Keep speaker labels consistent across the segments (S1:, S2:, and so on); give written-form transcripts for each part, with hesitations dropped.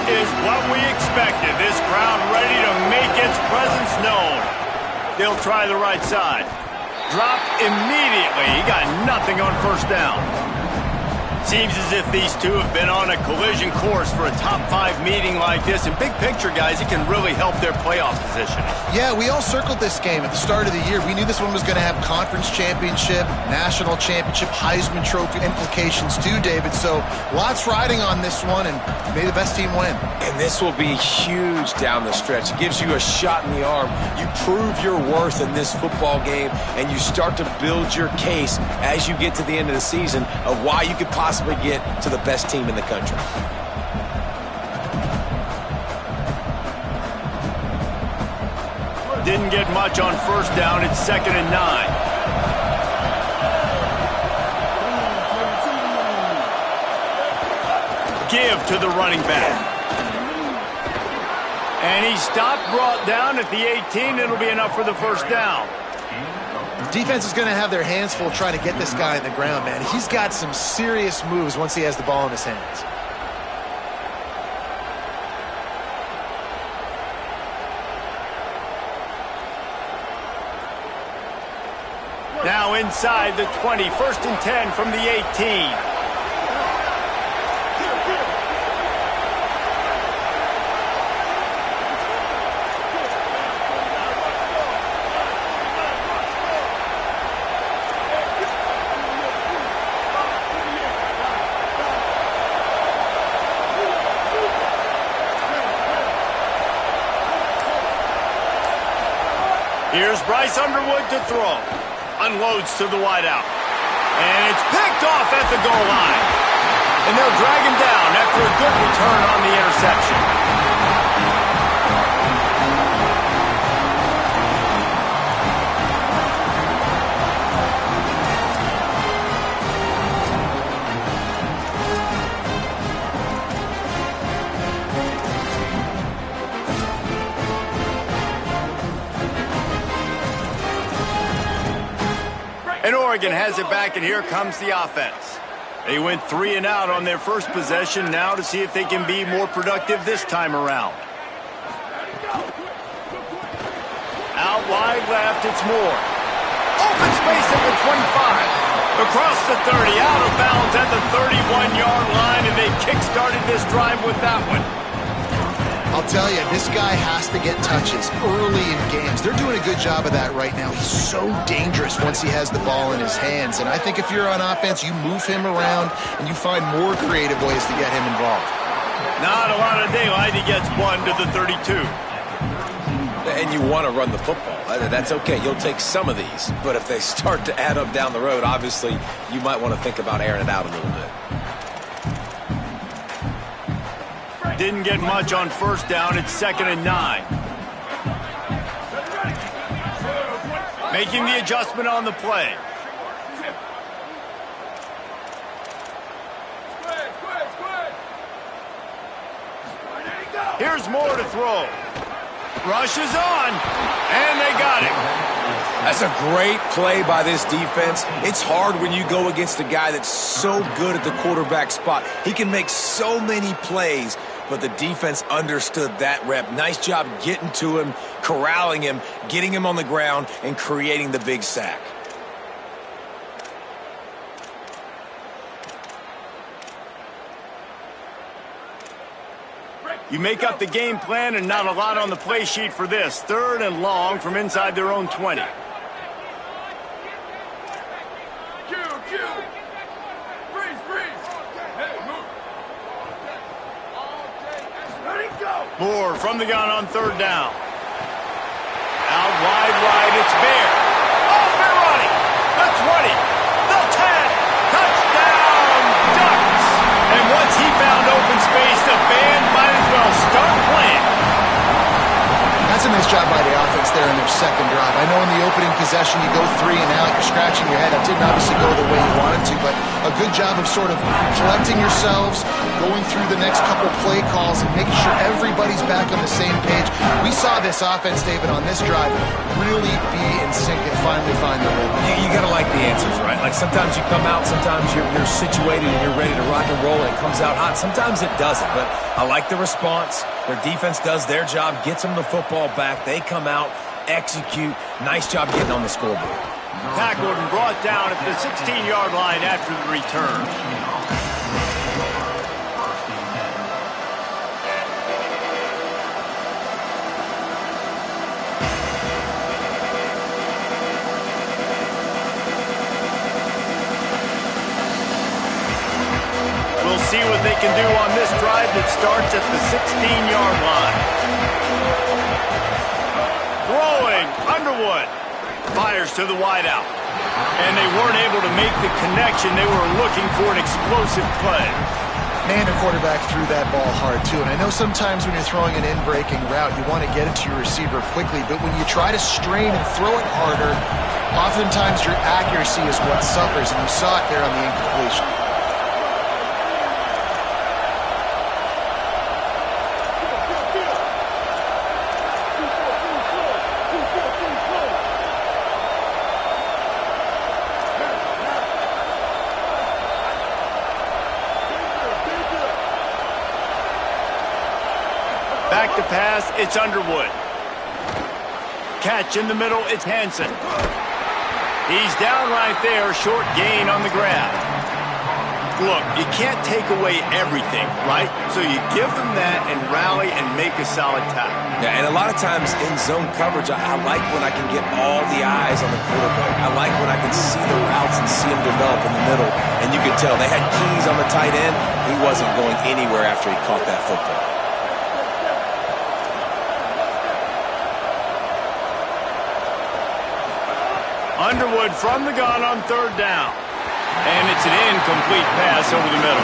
S1: is what we expected. This crowd ready to make its presence known. They'll try the right side. Drop immediately. He got nothing on first down. Seems as if these two have been on a collision course for a top-5 meeting like this. And big picture, guys, it can really help their playoff position.
S2: Yeah, we all circled this game at the start of the year. We knew this one was going to have conference championship, national championship, Heisman Trophy implications too, David. So lots riding on this one, and may the best team win.
S3: And this will be huge down the stretch. It gives you a shot in the arm. You prove your worth in this football game, and you start to build your case as you get to the end of the season of why you could possibly get to the best team in the country.
S1: Didn't get much on first down. It's 2nd and 9. Give to the running back. And he stopped, brought down at the 18. It'll be enough for the first down.
S2: Defense is going to have their hands full trying to get this guy in the ground, man. He's got some serious moves once he has the ball in his hands.
S1: Now inside the 20, 1st and 10 from the 18. Here's Bryce Underwood to throw. Unloads to the wideout. And it's picked off at the goal line. And they'll drag him down after a good return on the interception. And Oregon has it back, and here comes the offense. They went 3 and out on their first possession, now to see if they can be more productive this time around. Out wide left, it's Moore. Open space at the 25. Across the 30, out of bounds at the 31-yard line, and they kick-started this drive with that one.
S2: I'll tell you, this guy has to get touches early in games. They're doing a good job of that right now. He's so dangerous once he has the ball in his hands. And I think if you're on offense, you move him around and you find more creative ways to get him involved.
S1: Not a lot of daylight. He gets 1 to the 32.
S3: And you want to run the football. That's okay. You'll take some of these. But if they start to add up down the road, obviously, you might want to think about airing it out a little bit.
S1: Didn't get much on first down. It's 2nd and 9. Making the adjustment on the play. Here's Moore to throw. Rushes on, and they got him.
S3: That's a great play by this defense. It's hard when you go against a guy that's so good at the quarterback spot. He can make so many plays, but the defense understood that rep. Nice job getting to him, corralling him, getting him on the ground, and creating the big sack.
S1: You make up the game plan and not a lot on the play sheet for this. 3rd and long from inside their own 20. Moore from the gun on 3rd down. Out wide right, it's Bear. Off and running. The 20. The 10. Touchdown, Ducks. And once he found open space, the band might as well start playing.
S2: That's a nice job by the offense there in their second drive. I know in the opening possession you go 3 and out, you're scratching your head. That didn't obviously go the way you wanted to, but a good job of sort of collecting yourselves, going through the next couple play calls and making sure everybody's back on the same page. We saw this offense, David, on this drive really be in sync and finally find the rhythm.
S3: You got to like the answers, right? Like sometimes you come out, sometimes you're situated and you're ready to rock and roll and it comes out hot. Sometimes it doesn't, but I like the response. Their defense does their job, gets them the football back. They come out, execute. Nice job getting on the scoreboard.
S1: Tackled and brought down at the 16-yard line after the return. We'll see what they can do on this drive that starts at the 16-yard line. Throwing, Underwood. Fires to the wideout. And they weren't able to make the connection. They were looking for an explosive play.
S2: Man, the quarterback threw that ball hard, too. And I know sometimes when you're throwing an in-breaking route, you want to get it to your receiver quickly. But when you try to strain and throw it harder, oftentimes your accuracy is what suffers. And you saw it there on the incompletion.
S1: Back to pass, it's Underwood. Catch in the middle, it's Hansen. He's down right there, short gain on the grab. Look, you can't take away everything, right? So you give them that and rally and make a solid tackle.
S3: Yeah, and a lot of times in zone coverage, I like when I can get all the eyes on the quarterback. I like when I can see the routes and see them develop in the middle. And you could tell they had keys on the tight end. He wasn't going anywhere after he caught that football.
S1: Underwood from the gun on third down. And it's an incomplete pass over the middle.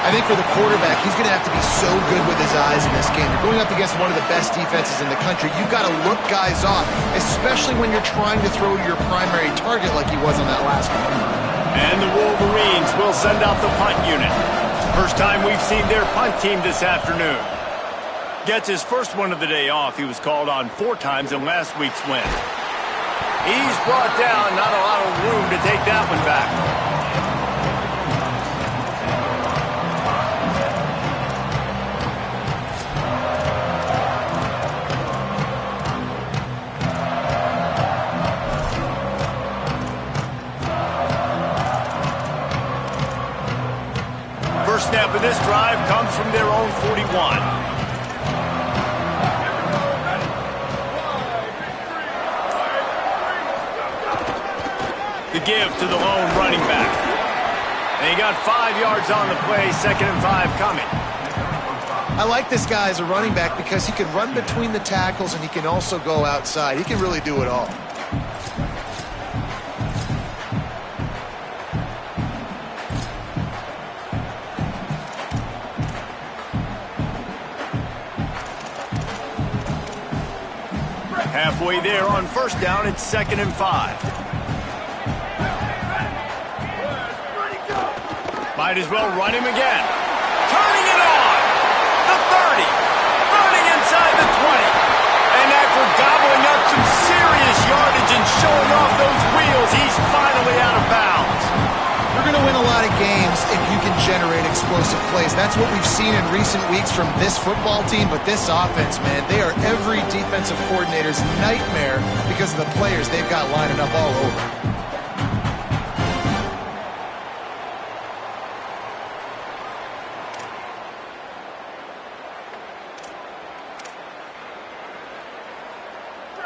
S2: I think for the quarterback, he's going to have to be so good with his eyes in this game. You're going up against one of the best defenses in the country. You've got to look guys off, especially when you're trying to throw to your primary target like he was on that last one.
S1: And the Wolverines will send out the punt unit. First time we've seen their punt team this afternoon. Gets his first one of the day off. He was called on 4 times in last week's win. He's brought down, not a lot of room to take that one back. First snap of this drive comes from their own 41. The give to the lone running back. And he got 5 yards on the play, 2nd and 5 coming.
S2: I like this guy as a running back because he can run between the tackles and he can also go outside. He can really do it all.
S1: Halfway there on first down, it's 2nd and 5. Might as well run him again. Turning it on. The 30. Running inside the 20. And after gobbling up some serious yardage and showing off those wheels, he's finally out of bounds.
S2: You're going to win a lot of games if you can generate explosive plays. That's what we've seen in recent weeks from this football team, but this offense, man, they are every defensive coordinator's nightmare because of the players they've got lining up all over.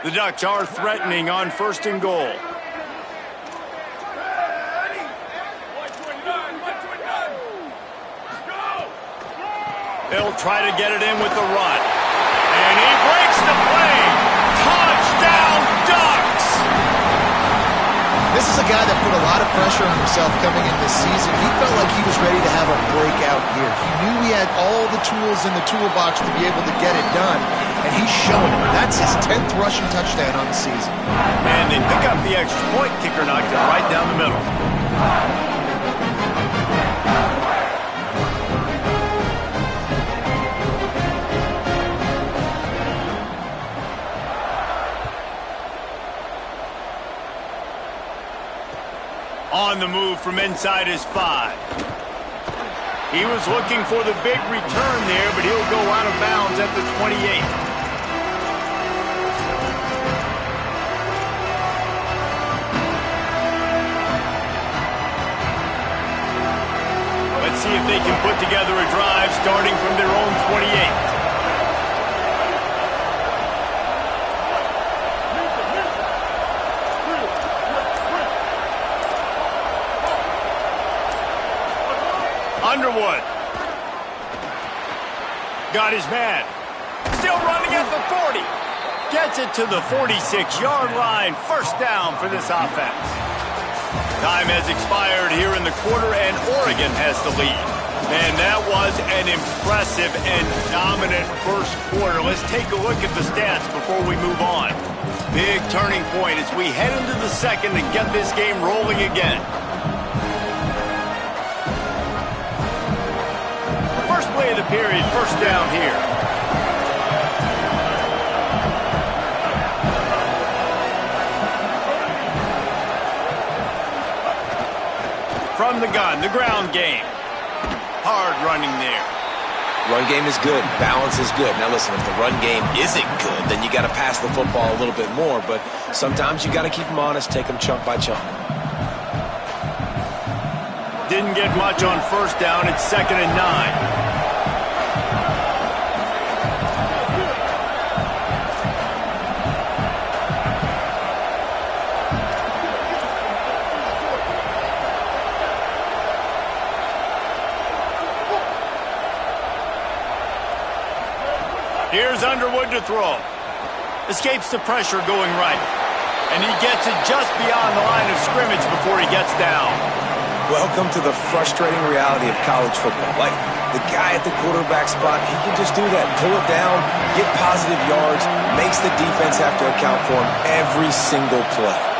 S1: The Ducks are threatening on 1st and goal. They'll try to get it in with the run. And he breaks the play. Touchdown, Ducks!
S2: This is a guy that put a lot of pressure on himself coming into this season. He felt like he was ready to have a breakout year. He knew he had all the tools in the toolbox to be able to get it done, and he's showing it. That's his 10th rushing touchdown on the season.
S1: And they pick up the extra point. Kicker knocked it right down the middle. On the move from inside his 5. He was looking for the big return there, but he'll go out of bounds at the 28. Let's see if they can put together a drive starting from their own 28. Underwood. Got his man. Still running at the 40. Gets it to the 46-yard line. First down for this offense. Time has expired here in the quarter, and Oregon has the lead. Man, that was an impressive and dominant first quarter. Let's take a look at the stats before we move on. Big turning point as we head into the second and get this game rolling again. First play of the period, first down here. From the gun, the ground game. Hard running there.
S3: Run game is good. Balance is good. Now listen, if the run game isn't good, then you got to pass the football a little bit more. But sometimes you got to keep them honest, take them chunk by chunk.
S1: Didn't get much on first down. It's 2nd and 9. Here's Underwood to throw. Escapes the pressure going right. And he gets it just beyond the line of scrimmage before he gets down.
S3: Welcome to the frustrating reality of college football. Like, the guy at the quarterback spot, he can just do that. Pull it down, get positive yards, makes the defense have to account for him every single play.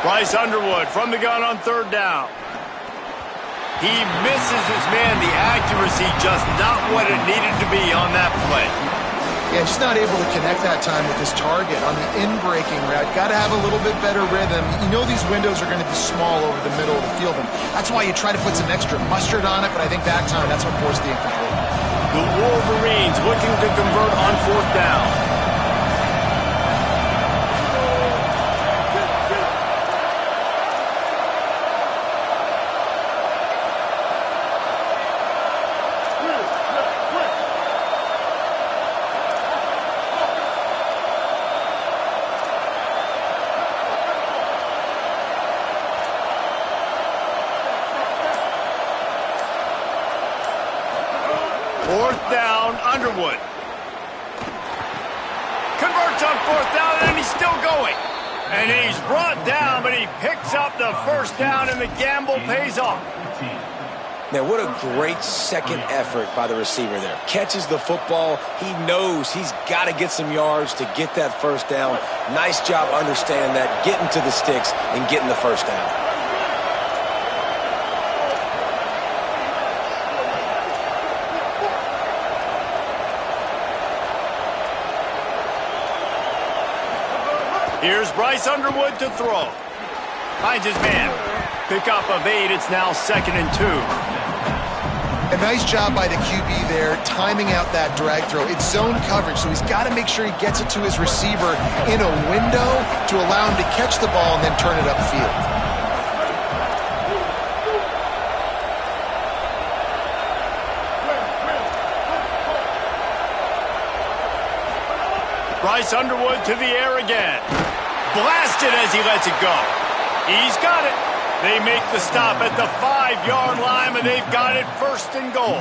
S1: Bryce Underwood from the gun on third down. He misses his man. The accuracy just not what it needed to be on that play.
S2: Yeah, just not able to connect that time with his target on the in-breaking route. Got to have a little bit better rhythm. You know these windows are going to be small over the middle of the field, and that's why you try to put some extra mustard on it, but I think that time that's what forced the incomplete.
S1: The Wolverines looking to convert on fourth down. Fourth down, Underwood. Converts on fourth down, and he's still going. And he's brought down, but he picks up the first down, and the gamble pays off.
S3: Now, what a great second effort by the receiver there. Catches the football. He knows he's got to get some yards to get that first down. Nice job understanding that, getting to the sticks and getting the first down.
S1: Here's Bryce Underwood to throw. Finds his man. Pickup of 8. It's now 2nd and 2.
S2: A nice job by the QB there, timing out that drag throw. It's zone coverage, so he's got to make sure he gets it to his receiver in a window to allow him to catch the ball and then turn it upfield.
S1: Bryce Underwood to the air again. Blasted as he lets it go. He's got it. They make the stop at the 5-yard line, and they've got it 1st and goal.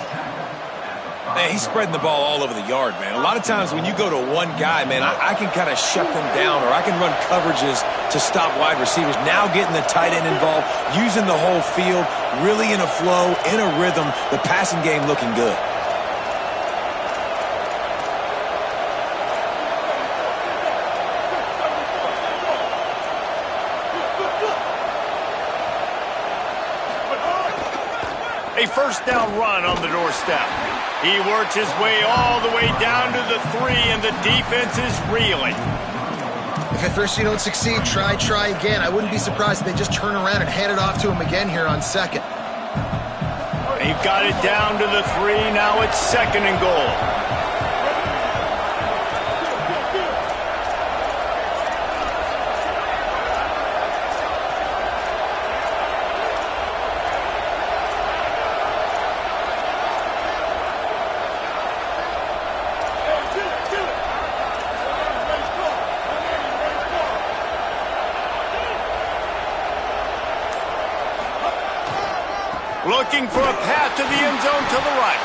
S3: Man, he's spreading the ball all over the yard, man. A lot of times when you go to one guy, man, I can kind of shut them down, or I can run coverages to stop wide receivers. Now getting the tight end involved, using the whole field, really in a flow, in a rhythm, the passing game looking good.
S1: first down run on the doorstep. He works his way all the way down to the 3, and the defense is reeling.
S2: If at first you don't succeed, try again. I wouldn't be surprised if they just turn around and hand it off to him again here on second.
S1: They've got it down to the 3. Now it's 2nd and goal. Looking for a path to the end zone to the right.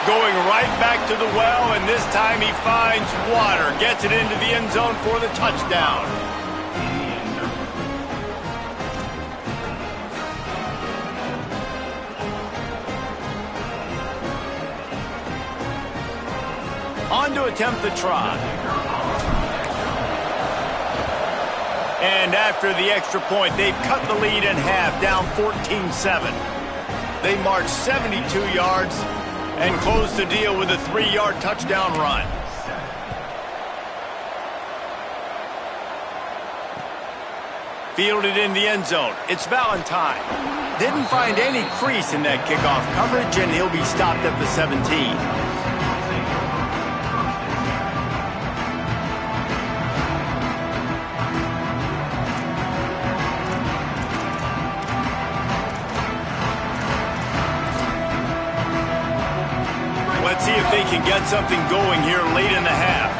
S1: Going right back to the well, and this time he finds water. Gets it into the end zone for the touchdown. On to attempt the try. And after the extra point, they've cut the lead in half, down 14-7. They march 72 yards and close the deal with a 3-yard touchdown run. Fielded in the end zone. It's Valentine. Didn't find any crease in that kickoff coverage, and he'll be stopped at the 17. Let's see if they can get something going here late in the half.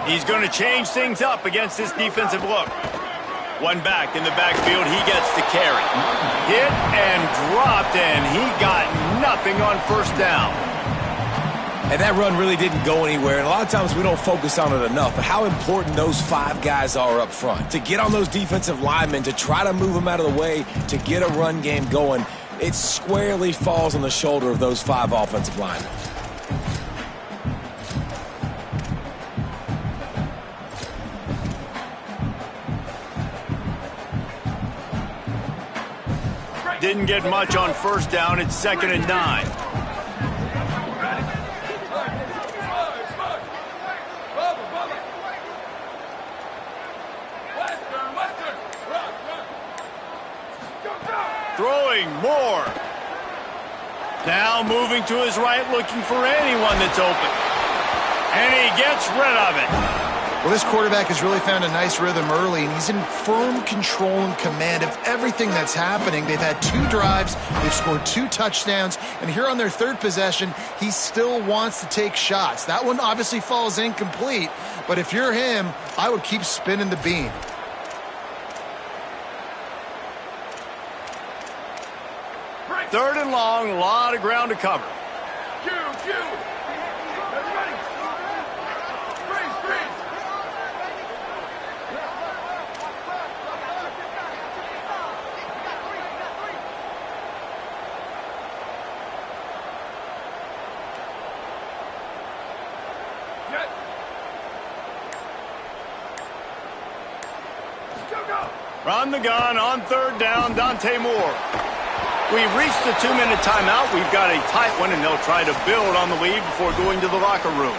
S1: He's going to change things up against this defensive look. One back in the backfield. He gets the carry. Hit and dropped, and he got nothing on first down.
S3: And that run really didn't go anywhere. And a lot of times we don't focus on it enough, but how important those 5 guys are up front. To get on those defensive linemen, to try to move them out of the way, to get a run game going. It squarely falls on the shoulder of those 5 offensive linemen.
S1: Didn't get much on first down. It's 2nd and 9. Throwing more. Now moving to his right, looking for anyone that's open. And he gets rid of it.
S2: Well, this quarterback has really found a nice rhythm early, and he's in firm control and command of everything that's happening. They've had 2 drives, they've scored 2 touchdowns, and here on their 3rd possession, he still wants to take shots. That one obviously falls incomplete, but if you're him, I would keep spinning the beam.
S1: Third and long, a lot of ground to cover.
S4: Everybody. Freeze. Get. Go.
S1: Run the gun on 3rd down, Dante Moore. We've reached the 2-minute timeout. We've got a tight one, and they'll try to build on the lead before going to the locker room.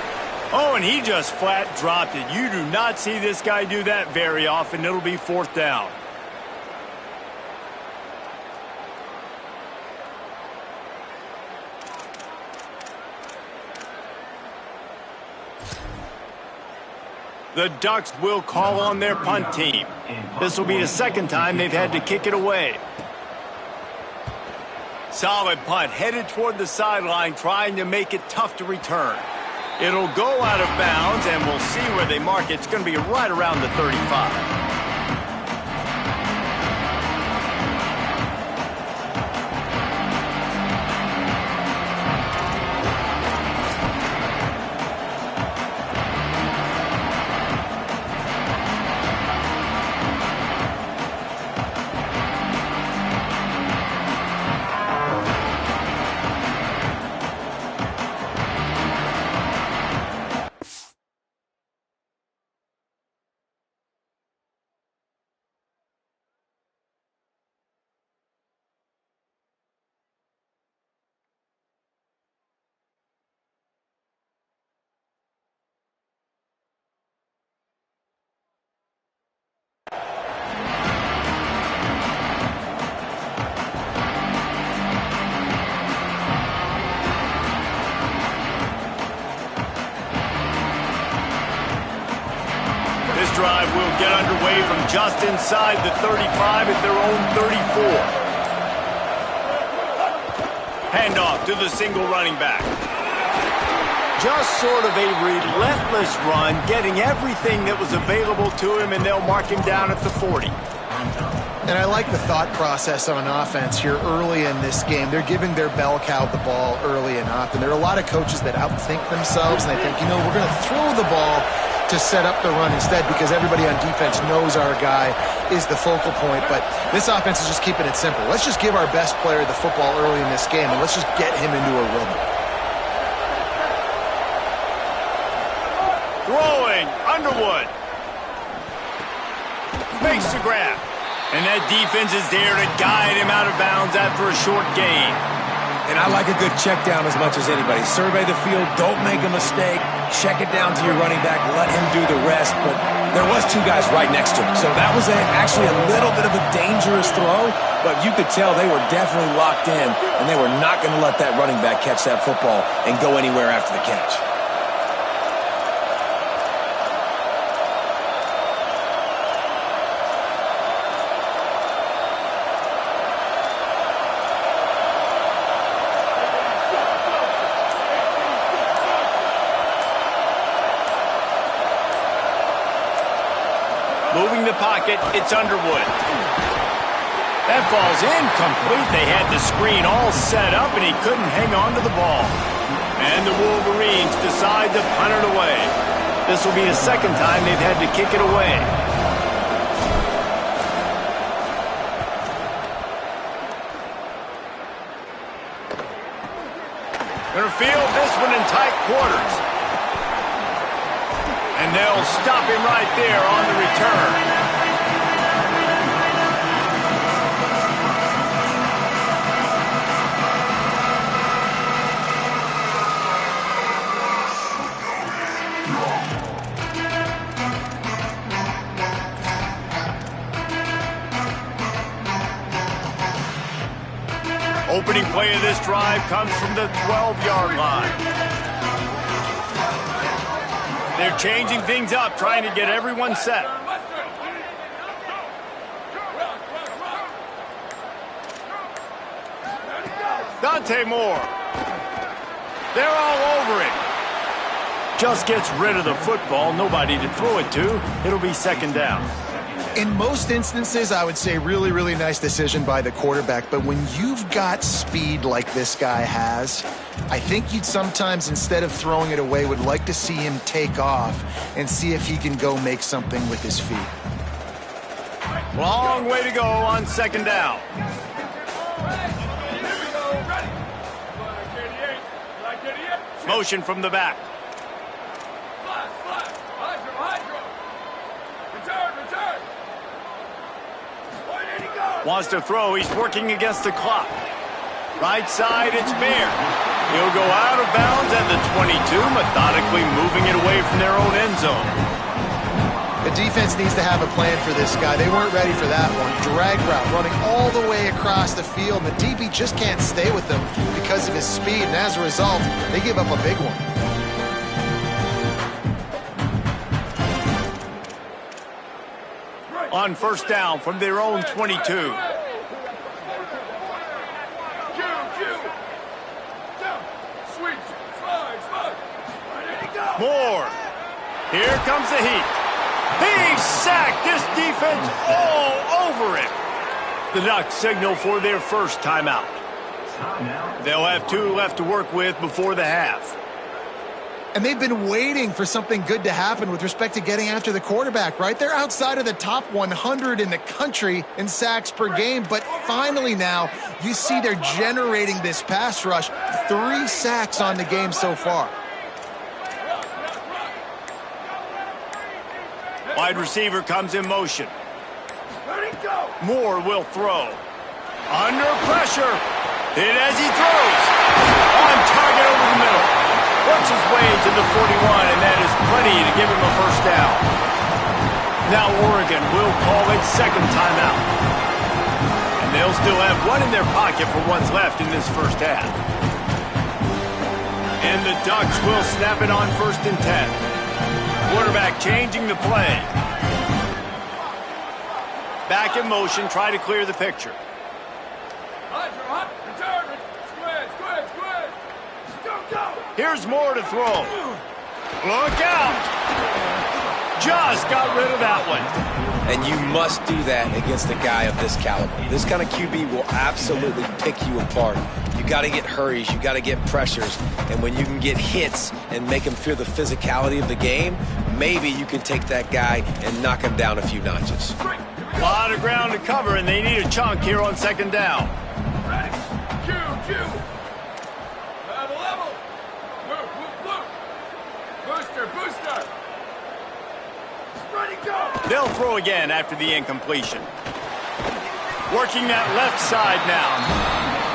S1: Oh, and he just flat dropped it. You do not see this guy do that very often. It'll be 4th down. The Ducks will call on their punt team. This will be the 2nd time they've had to kick it away. Solid punt, headed toward the sideline, trying to make it tough to return. It'll go out of bounds, and we'll see where they mark it. It's going to be right around the 35. would get underway from just inside the 35 at their own 34. Handoff to the single running back. Just sort of a relentless run, getting everything that was available to him, and they'll mark him down at the 40.
S2: And I like the thought process on offense here early in this game. They're giving their bell cow the ball early and often. There are a lot of coaches that outthink themselves, and they think, we're going to throw the ball to set up the run instead because everybody on defense knows our guy is the focal point. But this offense is just keeping it simple. Let's just give our best player the football early in this game, and let's just get him into a rhythm.
S1: Throwing, Underwood. Makes the grab. And that defense is there to guide him out of bounds after a short gain.
S3: And I like a good check down as much as anybody. Survey the field, don't make a mistake, check it down to your running back, let him do the rest. But there was two guys right next to him. So that was actually a little bit of a dangerous throw, but you could tell they were definitely locked in, and they were not going to let that running back catch that football and go anywhere after the catch.
S1: Moving the pocket, it's Underwood. That falls incomplete. They had the screen all set up, and he couldn't hang on to the ball. And the Wolverines decide to punt it away. This will be the second time they've had to kick it away. Gonna field this one in tight quarters. And they'll stop him right there on the return. Opening play of this drive comes from the 12-yard line. They're changing things up, trying to get everyone set. Dante Moore. They're all over it. Just gets rid of the football. Nobody to throw it to. It'll be second down.
S2: In most instances, I would say really, really nice decision by the quarterback. But when you've got speed like this guy has, I think you'd sometimes, instead of throwing it away, would like to see him take off and see if he can go make something with his feet.
S1: Long way to go on second down. Motion from the back. Wants to throw. He's working against the clock. Right side, it's Bear. He'll go out of bounds at the 22, methodically moving it away from their own end zone.
S2: The defense needs to have a plan for this guy. They weren't ready for that one. Drag route running all the way across the field. The DB just can't stay with him because of his speed, and as a result, they give up a big one.
S1: On first down from their own 22. Moore. Here comes the heat. He sacked. This defense all over it. The Ducks signal for their first timeout. They'll have 2 left to work with before the half.
S2: And they've been waiting for something good to happen with respect to getting after the quarterback, right? They're outside of the top 100 in the country in sacks per game, but finally now you see they're generating this pass rush. 3 sacks on the game so far.
S1: Wide receiver comes in motion. Moore will throw. Under pressure. Hit as he throws. On target over the middle. Works his way to the 41, and that is plenty to give him a first down. Now Oregon will call it second timeout. And they'll still have 1 in their pocket for what's left in this first half. And the Ducks will snap it on 1st and 10. Quarterback changing the play. Back in motion, try to clear the picture.
S4: Hot, return. Squid. Go.
S1: Here's more to throw. Look out. Just got rid of that one.
S3: And you must do that against a guy of this caliber. This kind of QB will absolutely pick you apart. You got to get hurries, you got to get pressures, and when you can get hits and make him feel the physicality of the game, maybe you can take that guy and knock him down a few notches.
S1: A lot of ground to cover, and they need a chunk here on second down.
S4: Ready. Q. Level. Move. Booster. Ready, go.
S1: They'll throw again after the incompletion. Working that left side now.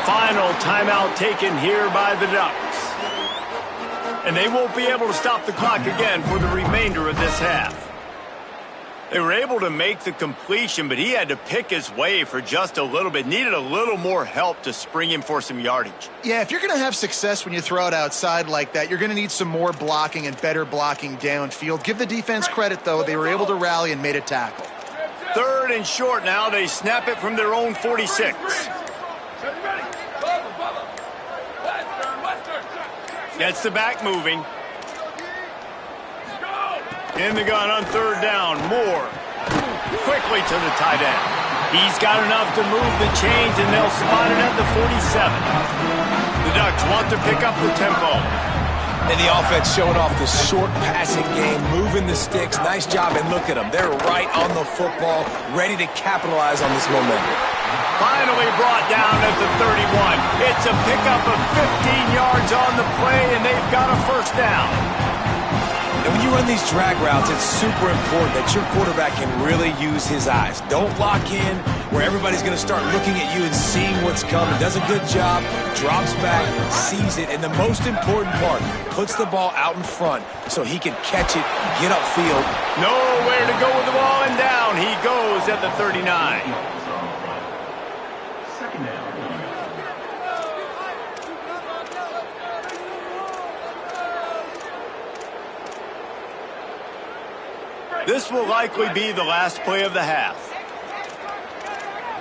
S1: Final timeout taken here by the Ducks. And they won't be able to stop the clock again for the remainder of this half. They were able to make the completion, but he had to pick his way for just a little bit. Needed a little more help to spring him for some yardage.
S2: Yeah, if you're going to have success when you throw it outside like that, you're going to need some more blocking and better blocking downfield. Give the defense credit, though. They were able to rally and made a tackle.
S1: 3rd and short now. They snap it from their own 46.
S4: Ready. Bubba. Western.
S1: Gets the back moving.
S4: Go.
S1: In the gun on 3rd down. Moore. Quickly to the tight end. He's got enough to move the chains, and they'll spot it at the 47. The Ducks want to pick up the tempo.
S3: And the offense showing off the short passing game, moving the sticks. Nice job, and look at them. They're right on the football, ready to capitalize on this momentum.
S1: Finally brought down at the 31. It's a pickup of 15 yards on the play, and they've got a first down.
S3: And when you run these drag routes, it's super important that your quarterback can really use his eyes. Don't lock in where everybody's going to start looking at you and seeing what's coming. Does a good job, drops back, sees it, and the most important part, puts the ball out in front so he can catch it, get upfield.
S1: Nowhere to go with the ball, and down he goes at the 39.
S5: Second down.
S1: This will likely be the last play of the half.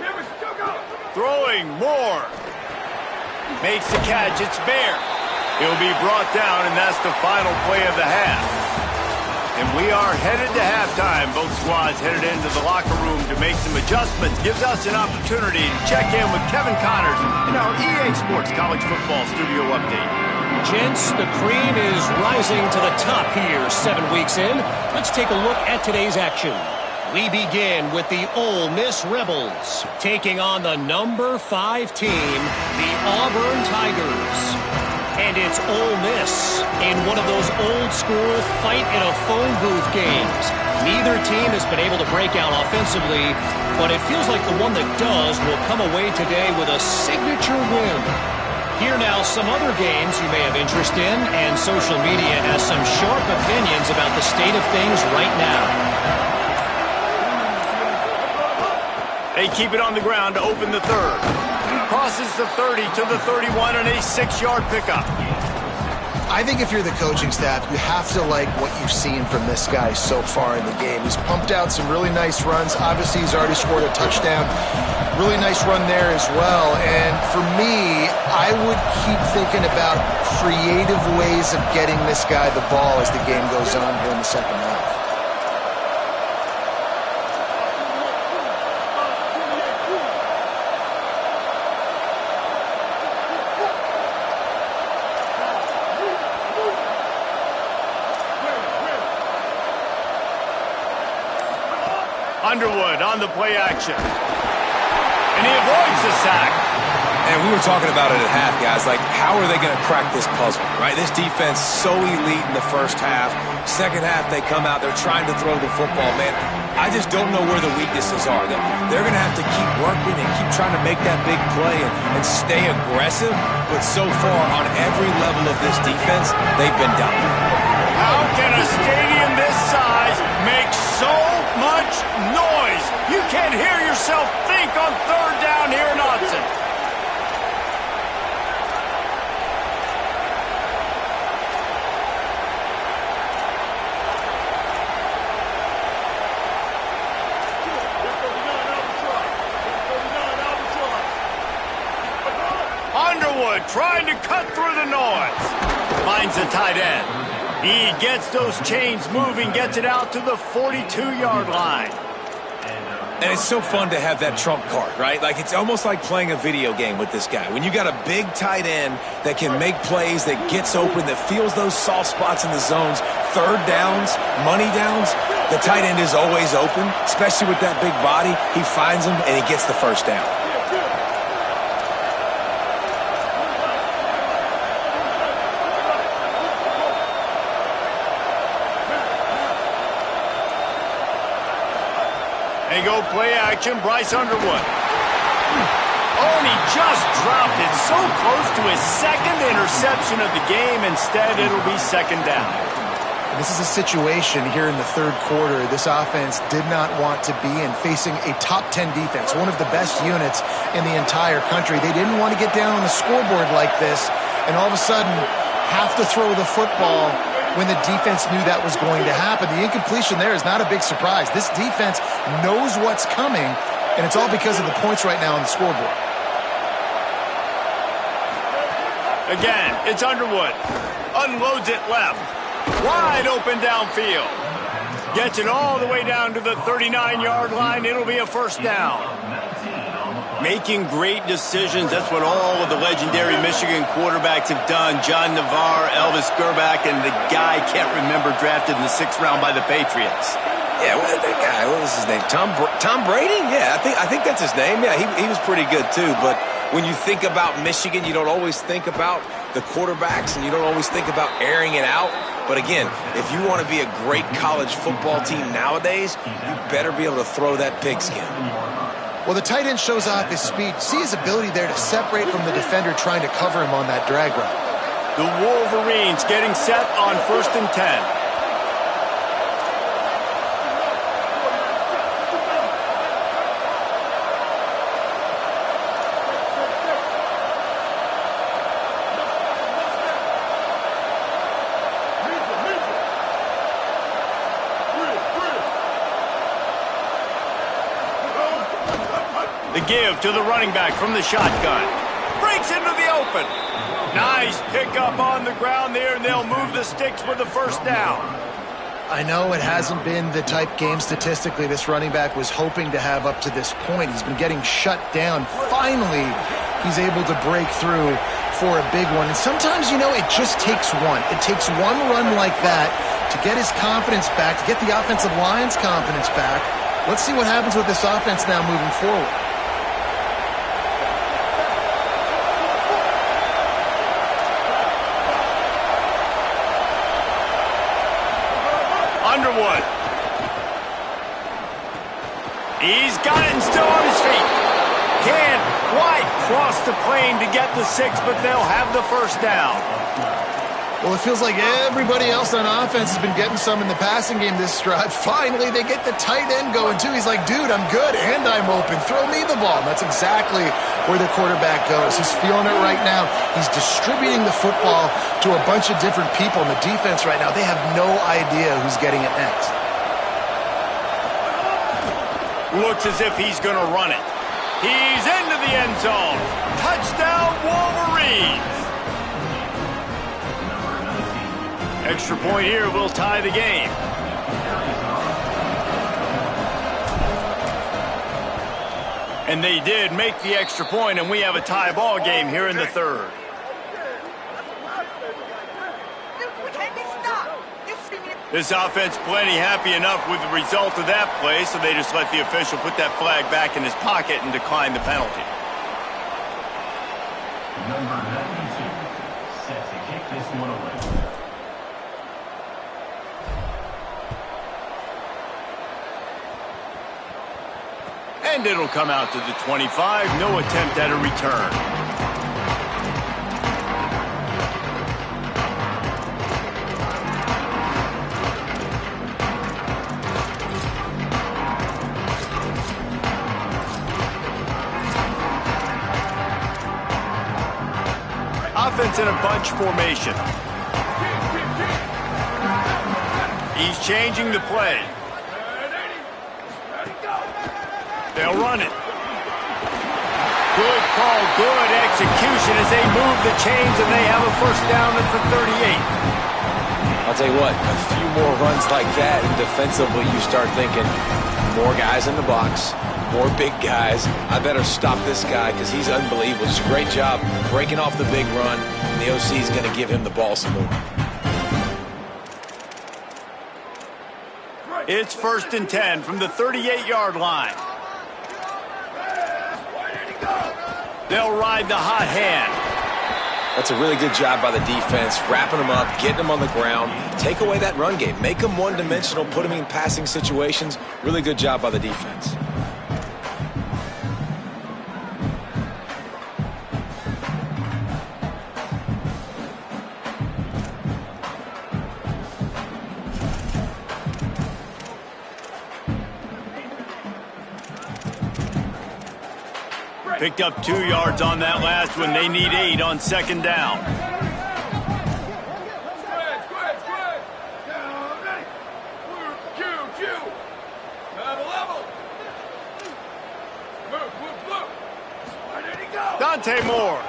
S4: Here we go.
S1: Throwing Moore. Makes the catch. It's Bear. He'll be brought down, and that's the final play of the half. And we are headed to halftime. Both squads headed into the locker room to make some adjustments. Gives us an opportunity to check in with Kevin Connors in our EA Sports College Football Studio Update.
S6: Gents, the cream is rising to the top here 7 weeks in. Let's take a look at today's action. We begin with the Ole Miss Rebels taking on the number 5 team, the Auburn Tigers. And it's Ole Miss in one of those old-school fight-in-a-phone-booth games. Neither team has been able to break out offensively, but it feels like the one that does will come away today with a signature win. Here now some other games you may have interest in, and social media has some sharp opinions about the state of things right now.
S1: They keep it on the ground to open the 3rd. Crosses the 30 to the 31 and a 6-yard pickup.
S2: I think if you're the coaching staff, you have to like what you've seen from this guy so far in the game. He's pumped out some really nice runs. Obviously, he's already scored a touchdown. Really nice run there as well. And for me, I would keep thinking about creative ways of getting this guy the ball as the game goes on here in the second half.
S1: Underwood on the play action. And he avoids the sack.
S3: And we were talking about it at half, guys. Like, how are they going to crack this puzzle, right? This defense so elite in the first half. Second half, they come out. They're trying to throw the football, man. I just don't know where the weaknesses are. They're going to have to keep working and keep trying to make that big play and stay aggressive. But so far, on every level of this defense, they've been dominant.
S1: How can a stadium this size make so much noise? You can't hear yourself think on 3rd down here in Autzen. trying to cut through the noise. Finds the tight end. He gets those chains moving, gets it out to the 42-yard line.
S3: And it's so fun to have that trump card, right? Like, it's almost like playing a video game with this guy. When you got a big tight end that can make plays, that gets open, that feels those soft spots in the zones, third downs, money downs, the tight end is always open, especially with that big body. He finds them, and he gets the first down.
S1: They go play action, Bryce Underwood. Oh, and he just dropped it so close to his second interception of the game. Instead, it'll be second down.
S2: This is a situation here in the third quarter this offense did not want to be in, facing a top 10 defense, one of the best units in the entire country. They didn't want to get down on the scoreboard like this and all of a sudden have to throw the football when the defense knew that was going to happen. The incompletion there is not a big surprise. This defense knows what's coming, and it's all because of the points right now on the scoreboard.
S1: Again, it's Underwood. Unloads it left. Wide open downfield. Gets it all the way down to the 39-yard line. It'll be a first down. Making great decisions. That's what all of the legendary Michigan quarterbacks have done. John Navarre, Elvis Gerbach, and the guy can't remember, drafted in the 6th round by the Patriots.
S3: Yeah, that guy, what was his name? Tom Brady? Yeah, I think that's his name. Yeah, he was pretty good too. But when you think about Michigan, you don't always think about the quarterbacks, and you don't always think about airing it out. But again, if you want to be a great college football team nowadays, you better be able to throw that pigskin.
S2: Well, the tight end shows off his speed. See his ability there to separate from the defender trying to cover him on that drag route.
S1: The Wolverines getting set on 1st and 10. The give to the running back from the shotgun. Breaks into the open. Nice pickup on the ground there, and they'll move the sticks with the first down.
S2: I know it hasn't been the type game statistically this running back was hoping to have up to this point. He's been getting shut down. Finally, he's able to break through for a big one. And sometimes, you know, it just takes one. It takes one run like that to get his confidence back, to get the offensive line's confidence back. Let's see what happens with this offense now moving forward.
S1: Underwood. He's got it and still on his feet. Can't quite cross the plane to get the 6, but they'll have the first down.
S2: Well, it feels like everybody else on offense has been getting some in the passing game this drive. Finally, they get the tight end going, too. He's like, dude, I'm good, and I'm open. Throw me the ball. And that's exactly where the quarterback goes. He's feeling it right now. He's distributing the football to a bunch of different people. And the defense right now, they have no idea who's getting it next.
S1: Looks as if he's going to run it. He's into the end zone. Touchdown, Wolverines. Extra point here will tie the game. And they did make the extra point, and we have a tie ball game here in the third. This offense plenty happy enough with the result of that play, so they just let the official put that flag back in his pocket and decline the penalty.
S5: Number 92, set to kick this one away.
S1: And it'll come out to the 25. No attempt at a return. Offense in a bunch formation. He's changing the play. They'll run it. Good call, good execution as they move the chains, and they have a first down at the 38.
S3: I'll tell you what, a few more runs like that, and defensively you start thinking, more guys in the box, more big guys. I better stop this guy because he's unbelievable. It's a great job breaking off the big run, and the OC is going to give him the ball some more.
S1: It's 1st and 10 from the 38-yard line. They'll ride the hot hand.
S3: That's a really good job by the defense, wrapping them up, getting them on the ground. Take away that run game. Make them one-dimensional, put them in passing situations. Really good job by the defense.
S1: Picked up 2 yards on that last one. They need 8 on 2nd down.
S4: Squid. Down, ready. Q. Level. Move. Where did he go?
S1: Dante Moore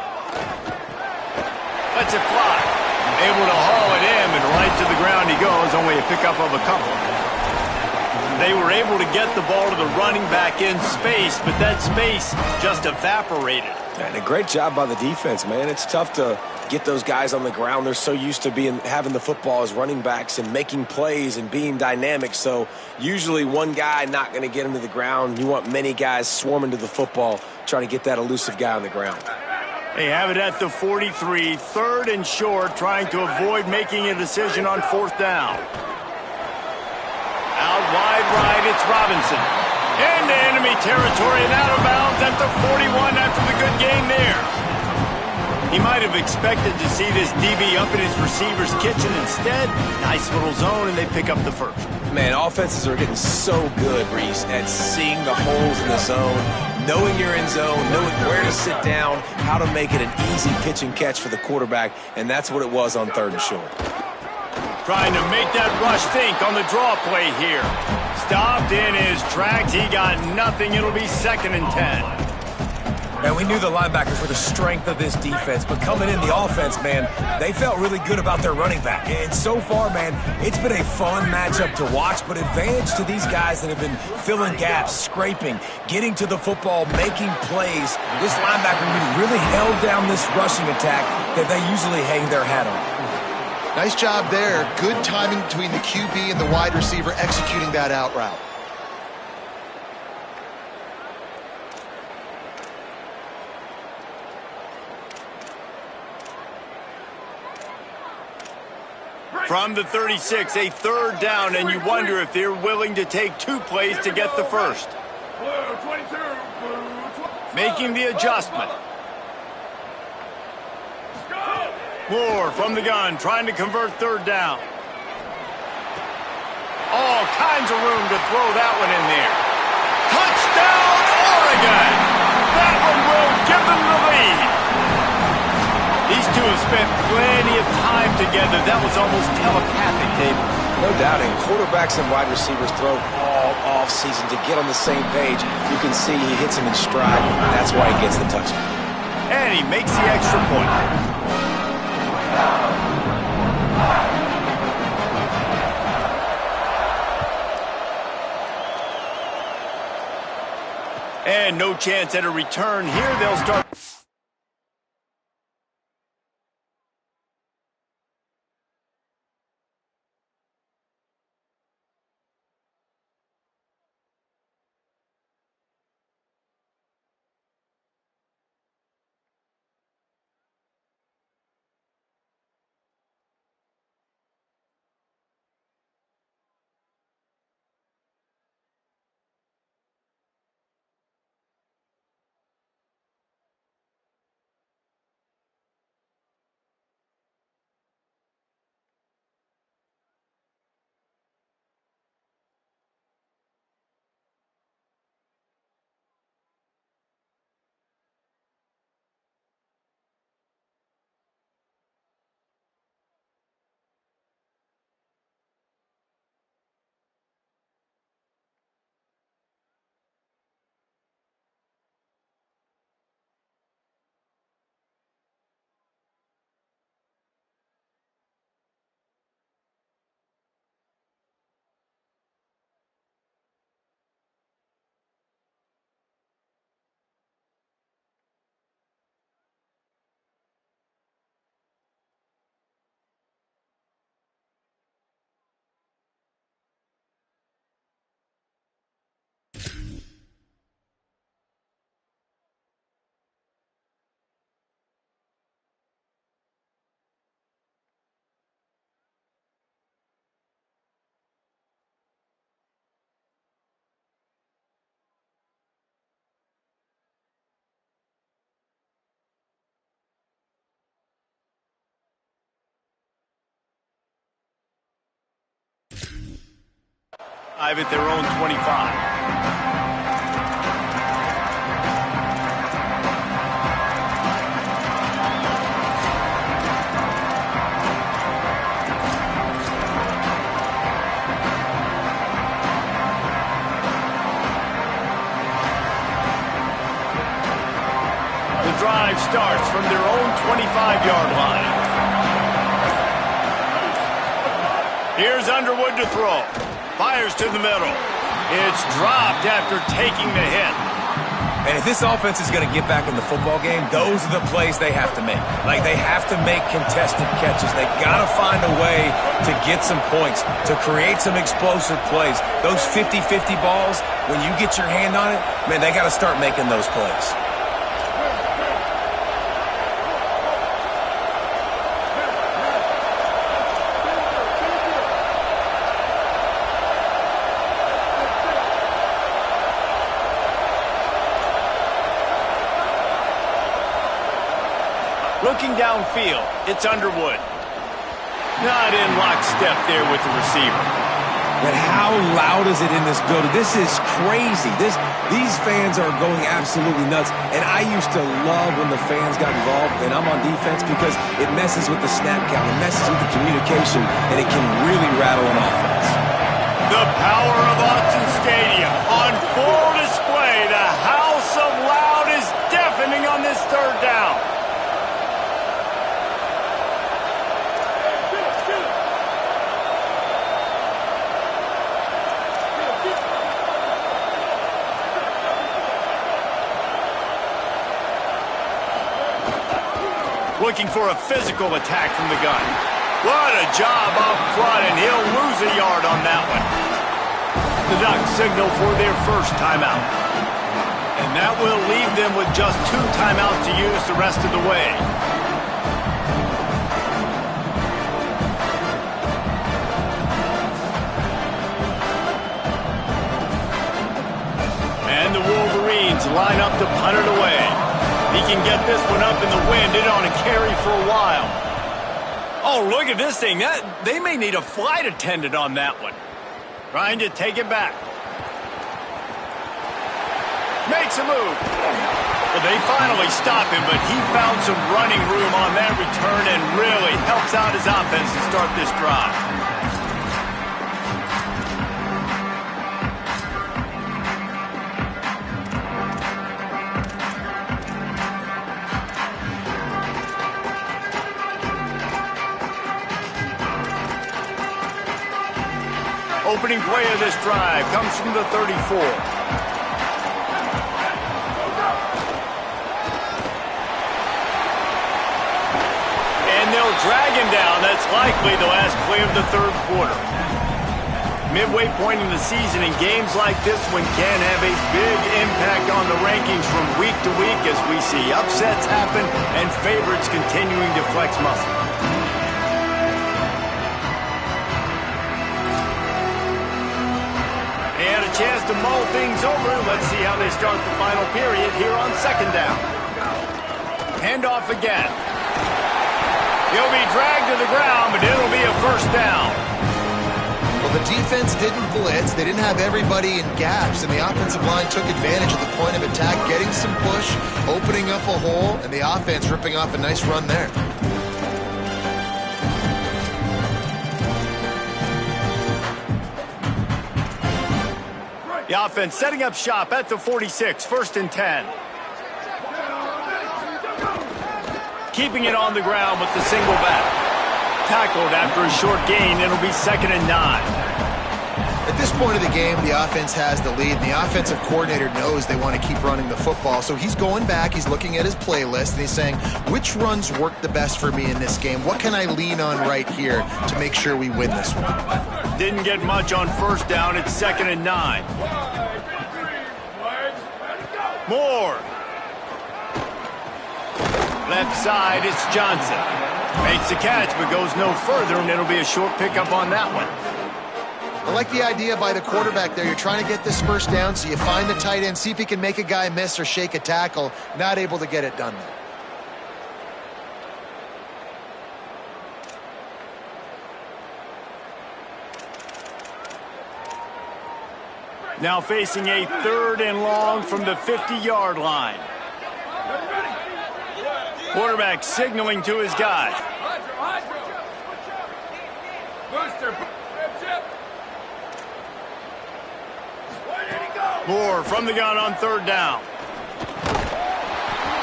S1: lets it fly. Able to haul it in, and right to the ground he goes. Only a pickup of a couple. They were able to get the ball to the running back in space, but that space just evaporated.
S3: And a great job by the defense, man. It's tough to get those guys on the ground. They're so used to having the football as running backs and making plays and being dynamic. So usually one guy not going to get him to the ground. You want many guys swarming to the football, trying to get that elusive guy on the ground.
S1: They have it at the 43, 3rd and short, trying to avoid making a decision on 4th down. Out wide right, it's Robinson. Into enemy territory and out of bounds at the 41 after the good gain there. He might have expected to see this DB up in his receiver's kitchen. Instead, nice little zone, and they pick up the first.
S3: Man, offenses are getting so good, Reese, at seeing the holes in the zone, knowing you're in zone, knowing where to sit down, how to make it an easy pitch and catch for the quarterback, and that's what it was on 3rd and short.
S1: Trying to make that rush think on the draw play here. Stopped in his tracks. He got nothing. It'll be 2nd and 10.
S3: Man, we knew the linebackers were the strength of this defense, but coming in the offense, man, they felt really good about their running back. And so far, man, it's been a fun matchup to watch, but advantage to these guys that have been filling gaps, scraping, getting to the football, making plays. This linebacker really held down this rushing attack that they usually hang their hat on.
S2: Nice job there. Good timing between the QB and the wide receiver executing that out route.
S1: From the 36, a 3rd down, and you wonder if they're willing to take 2 plays to get the first.
S4: Blue 22. Blue 20.
S1: Making the adjustment. Moore from the gun, trying to convert 3rd down. All kinds of room to throw that one in there. Touchdown, Oregon! That one will give them the lead. These two have spent plenty of time together. That was almost telepathic, David.
S3: No doubt, and quarterbacks and wide receivers throw all off-season to get on the same page. You can see he hits him in stride. That's why he gets the touchdown.
S1: And he makes the extra point. And no chance at a return here. They'll start. At their own 25. The drive starts from their own 25-yard line. Here's Underwood to throw. Fires to the middle. It's dropped after taking the hit.
S3: And if this offense is going to get back in the football game, those are the plays they have to make. Like, they have to make contested catches. They got to find a way to get some points, to create some explosive plays. Those 50-50 balls, when you get your hand on it, man, they got to start making those plays.
S1: Looking downfield, it's Underwood. Not in lockstep there with the receiver.
S3: But how loud is it in this building? This is crazy. These fans are going absolutely nuts. And I used to love when the fans got involved, and I'm on defense, because it messes with the snap count, it messes with the communication, and it can really rattle an offense.
S1: The power of Autzen Stadium on full display. The house of loud is deafening on this third down. Looking for a physical attack from the gun. What a job up front, and he'll lose a yard on that one. The Ducks signal for their first timeout. And that will leave them with just 2 timeouts to use the rest of the way. And the Wolverines line up to punt it away. He can get this one up in the wind. It on a carry for a while. Oh, look at this thing. They may need a flight attendant on that one. Trying to take it back. Makes a move. Well, they finally stop him, but he found some running room on that return and really helps out his offense to start this drive. Opening play of this drive comes from the 34. And they'll drag him down. That's likely the last play of the third quarter. Midway point in the season, in games like this one can have a big impact on the rankings from week to week as we see upsets happen and favorites continuing to flex muscle. Chance to mull things over. Let's see how they start the final period here on second down. Handoff again. He'll be dragged to the ground, but it'll be a first down.
S2: Well, the defense didn't blitz. They didn't have everybody in gaps, and the offensive line took advantage of the point of attack, getting some push, opening up a hole, and the offense ripping off a nice run there.
S1: The offense setting up shop at the 46, 1st and 10. Keeping it on the ground with the single back. Tackled after a short gain, it'll be 2nd and 9.
S2: At this point of the game, the offense has the lead, and the offensive coordinator knows they want to keep running the football. So he's going back, he's looking at his playlist, and he's saying, which runs work the best for me in this game? What can I lean on right here to make sure we win this one?
S1: Didn't get much on first down. It's 2nd and 9. Moore. Left side, it's Johnson. Makes the catch, but goes no further, and it'll be a short pickup on that one.
S2: I like the idea by the quarterback there. You're trying to get this first down, so you find the tight end, see if he can make a guy miss or shake a tackle. Not able to get it done there.
S1: Now facing a 3rd and long from the 50-yard line. Quarterback signaling to his guys. Moore from the gun on 3rd down.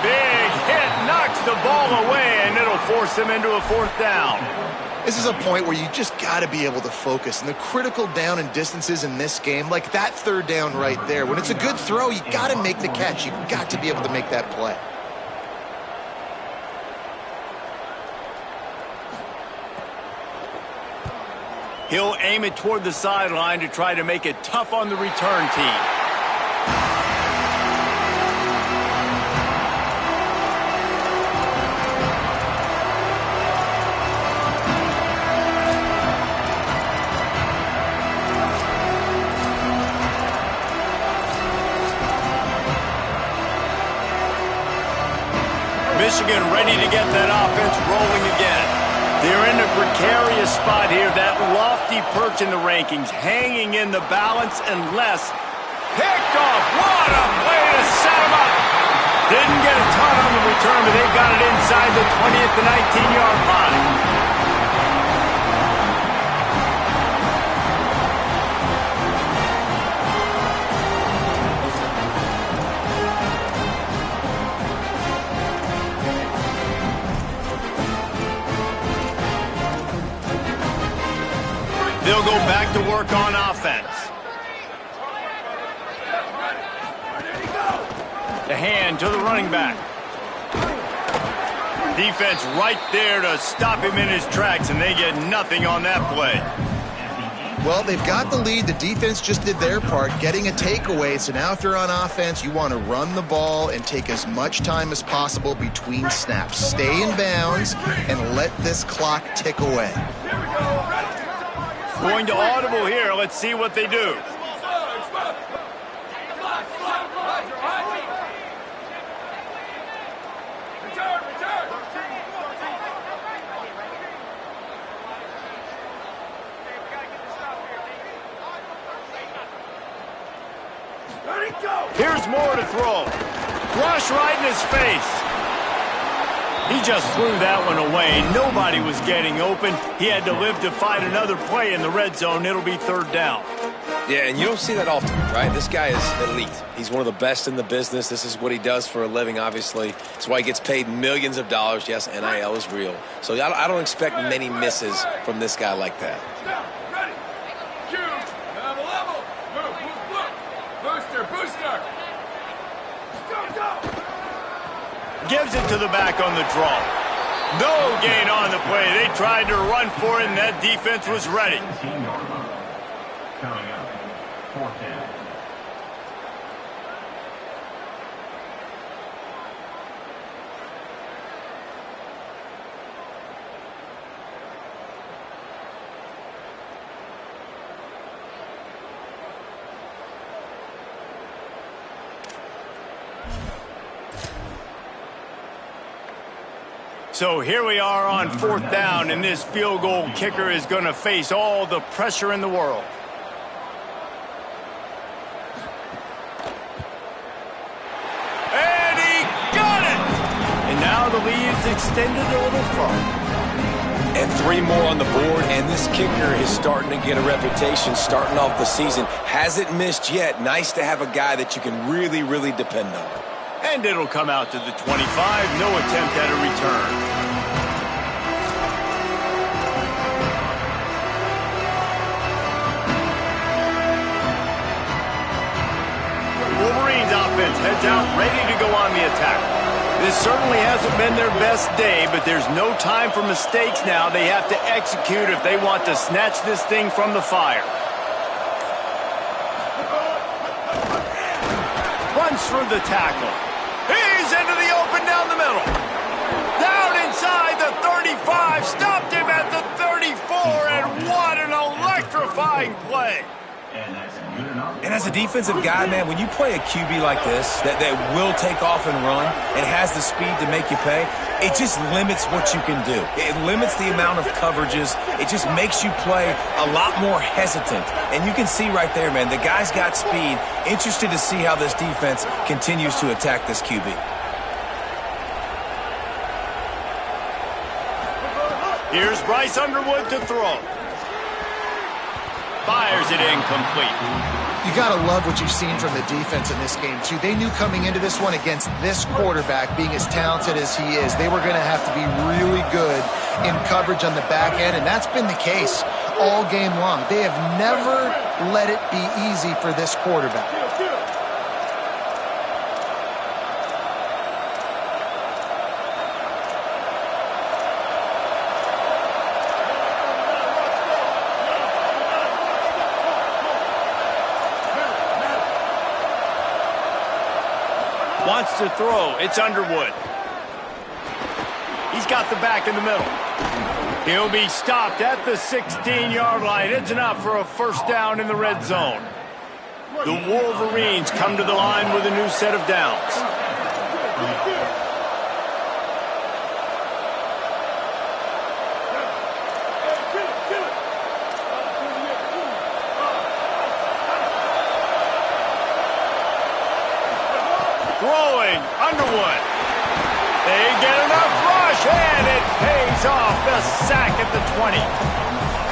S1: Big hit, knocks the ball away, and it'll force them into a 4th down.
S2: This is a point where you just got to be able to focus. And the critical down and distances in this game, like that 3rd down right there, when it's a good throw, you got to make the catch. You've got to be able to make that play.
S1: He'll aim it toward the sideline to try to make it tough on the return team. Michigan ready to get that offense rolling again. They're in a precarious spot here, that lofty perch in the rankings, hanging in the balance unless picked off. What a play to set him up. Didn't get a ton on the return, but they've got it inside the 20th to 19-yard line. They'll go back to work on offense. The hand to the running back. Defense right there to stop him in his tracks, and they get nothing on that play.
S2: Well, they've got the lead. The defense just did their part, getting a takeaway. So now if you're on offense, you want to run the ball and take as much time as possible between snaps. Stay in bounds and let this clock tick away.
S1: Going to audible here. Let's see what they do. Here's Moore to throw. Rush right in his face. He just threw that one away. Nobody was getting open. He had to live to fight another play in the red zone. It'll be 3rd down.
S3: Yeah, and you don't see that often, right? This guy is elite. He's one of the best in the business. This is what he does for a living, obviously. That's why he gets paid millions of dollars. Yes, NIL is real. So I don't expect many misses from this guy like that.
S1: Gives it to the back on the draw. No gain on the play. They tried to run for it, and that defense was ready.
S5: Coming up, 4th down.
S1: So here we are on 4th down, and this field goal kicker is going to face all the pressure in the world. And he got it! And now the lead's extended a little further.
S3: And 3 more on the board, and this kicker is starting to get a reputation starting off the season. Hasn't missed yet. Nice to have a guy that you can really, really depend on.
S1: And it'll come out to the 25. No attempt at a return. Wolverines offense heads out, ready to go on the attack. This certainly hasn't been their best day, but there's no time for mistakes now. They have to execute if they want to snatch this thing from the fire. Runs through the tackle. He's into the open down the middle. Down inside the 35. Stopped him at the 34, and what an electrifying play.
S3: And as a defensive guy, man, when you play a QB like this that will take off and run and has the speed to make you pay, it just limits what you can do. It limits the amount of coverages. It just makes you play a lot more hesitant. And you can see right there, man, the guy's got speed. Interested to see how this defense continues to attack this QB.
S1: Here's Bryce Underwood to throw. Fires it incomplete.
S2: You got to love what you've seen from the defense in this game, too. They knew coming into this one against this quarterback, being as talented as he is, they were going to have to be really good in coverage on the back end, and that's been the case all game long. They have never let it be easy for this quarterback.
S1: Wants to throw. It's Underwood. He's got the back in the middle. He'll be stopped at the 16-yard line. It's enough for a first down in the red zone. The Wolverines come to the line with a new set of downs. Throwing, Underwood. They get enough rush, and it pays off. The sack at the 20.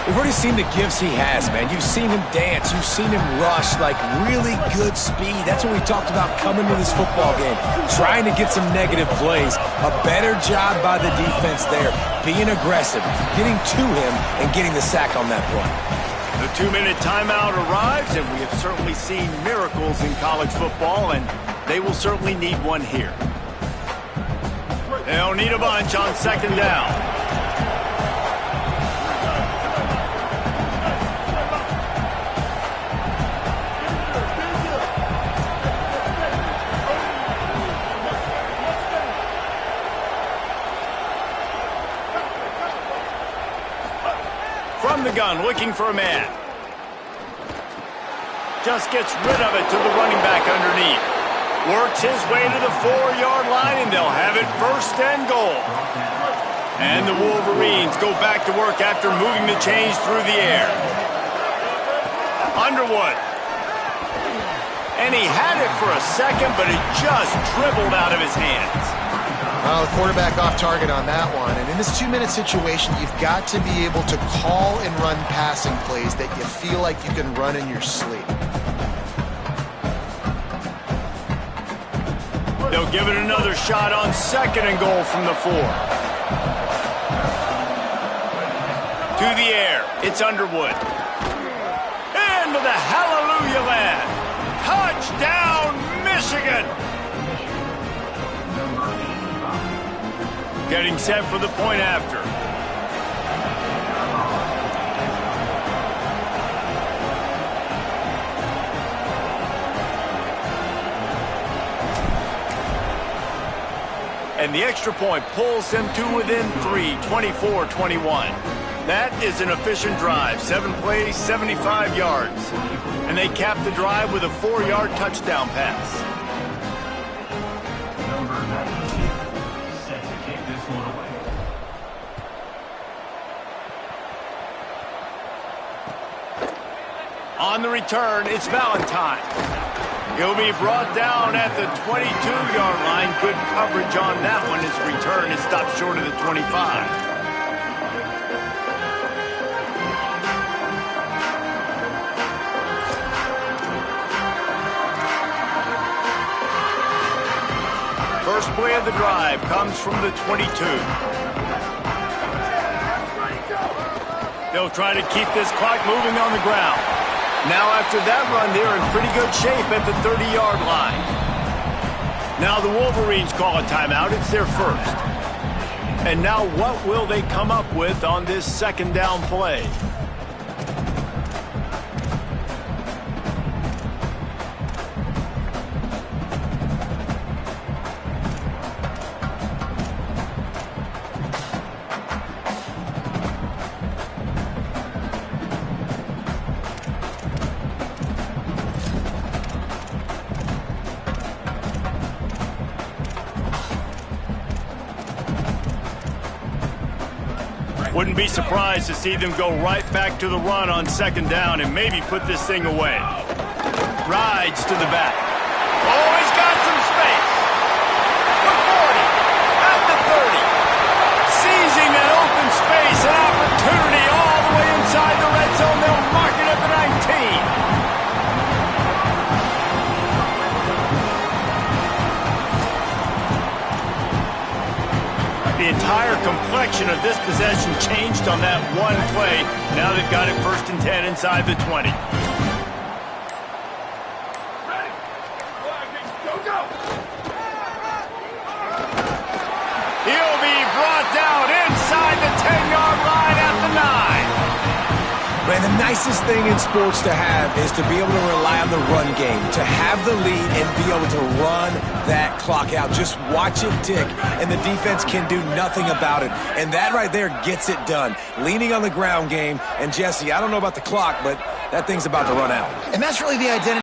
S3: We've already seen the gifts he has, man. You've seen him dance. You've seen him rush, like really good speed. That's what we talked about coming to this football game, trying to get some negative plays. A better job by the defense there, being aggressive, getting to him, and getting the sack on that play.
S1: The 2-minute timeout arrives, and we have certainly seen miracles in college football, and they will certainly need one here. They'll need a bunch on second down. From the gun, looking for a man. Just gets rid of it to the running back underneath. Works his way to the 4-yard line, and they'll have it first and goal. And the Wolverines go back to work after moving the chains through the air. Underwood. And he had it for a second, but it just dribbled out of his hands.
S2: Well, the quarterback off target on that one. And in this 2-minute situation, you've got to be able to call and run passing plays that you feel like you can run in your sleep.
S1: They'll give it another shot on second and goal from the 4. To the air, it's Underwood. Into the hallelujah land. Touchdown, Michigan! Getting set for the point after. And the extra point pulls them to within 3, 24-21. That is an efficient drive. 7 plays, 75 yards. And they cap the drive with a 4-yard touchdown pass.
S5: Number 92, set to kick this one away.
S1: On the return, it's Valentine. He'll be brought down at the 22-yard line. Good coverage on that one. His return is stopped short of the 25. First play of the drive comes from the 22. They'll try to keep this clock moving on the ground. Now after that run, they're in pretty good shape at the 30-yard line. Now the Wolverines call a timeout. It's their first. And now what will they come up with on this second down play? Wouldn't be surprised to see them go right back to the run on second down and maybe put this thing away. Rides to the back. Oh, he's got some space. The 40, at the 30. Seizing that open space, an opportunity all the way inside the red zone. They'll mark it at the 19. The entire complexion of this possession changed on that one play. Now they've got it 1st and 10 inside the 20.
S4: Ready? Go, go!
S1: He'll be brought down inside the 10-yard line at the 9.
S3: Man, the nicest thing in sports to have is to be able to rely on the run game, to have the lead and be able to run that clock out. Just watch it tick, and the defense can do nothing about it. And that right there gets it done. Leaning on the ground game, and Jesse, I don't know about the clock, but that thing's about to run out.
S2: And that's really the identity